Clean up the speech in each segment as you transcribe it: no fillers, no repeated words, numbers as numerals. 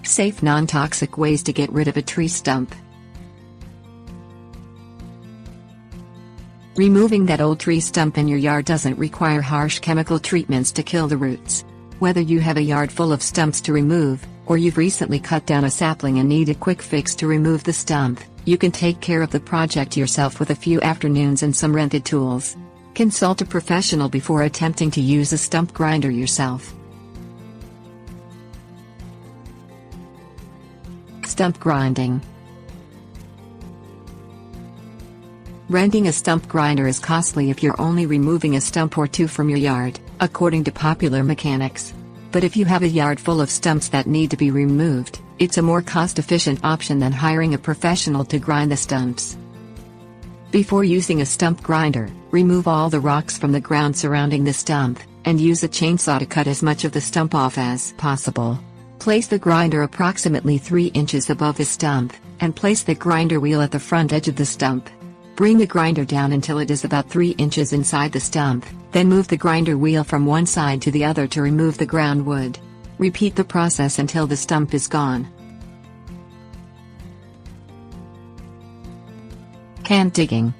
Safe non-toxic ways to get rid of a tree stump. Removing that old tree stump in your yard doesn't require harsh chemical treatments to kill the roots. Whether you have a yard full of stumps to remove, or you've recently cut down a sapling and need a quick fix to remove the stump, you can take care of the project yourself with a few afternoons and some rented tools. Consult a professional before attempting to use a stump grinder yourself. Stump grinding. Renting a stump grinder is costly if you're only removing a stump or two from your yard, according to popular mechanics. But if you have a yard full of stumps that need to be removed, it's a more cost-efficient option than hiring a professional to grind the stumps. Before using a stump grinder, remove all the rocks from the ground surrounding the stump, and use a chainsaw to cut as much of the stump off as possible. Place the grinder approximately 3 inches above the stump, and place the grinder wheel at the front edge of the stump. Bring the grinder down until it is about 3 inches inside the stump, then move the grinder wheel from one side to the other to remove the ground wood. Repeat the process until the stump is gone. Can digging.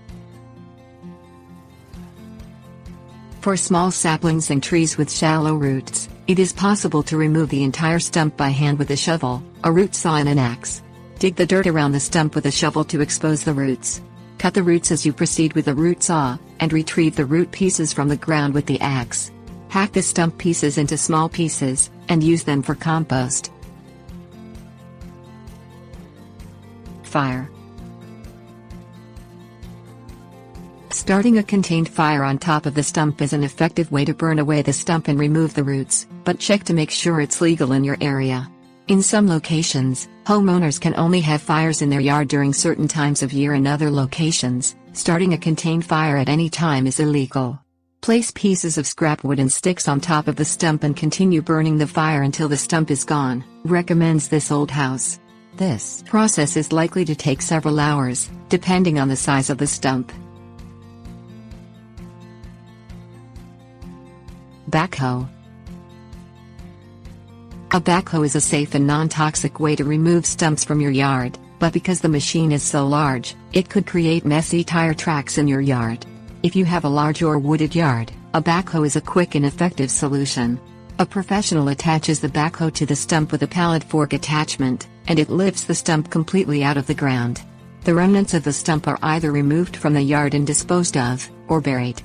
For small saplings and trees with shallow roots, it is possible to remove the entire stump by hand with a shovel, a root saw and an axe. Dig the dirt around the stump with a shovel to expose the roots. Cut the roots as you proceed with a root saw, and retrieve the root pieces from the ground with the axe. Hack the stump pieces into small pieces, and use them for compost. Fire. Starting a contained fire on top of the stump is an effective way to burn away the stump and remove the roots, but check to make sure it's legal in your area. In some locations, homeowners can only have fires in their yard during certain times of year. In other locations, starting a contained fire at any time is illegal. Place pieces of scrap wood and sticks on top of the stump and continue burning the fire until the stump is gone, recommends This Old House. This process is likely to take several hours, depending on the size of the stump. Backhoe. A backhoe is a safe and non-toxic way to remove stumps from your yard, but because the machine is so large, it could create messy tire tracks in your yard. If you have a large or wooded yard, a backhoe is a quick and effective solution. A professional attaches the backhoe to the stump with a pallet fork attachment, and it lifts the stump completely out of the ground. The remnants of the stump are either removed from the yard and disposed of, or buried.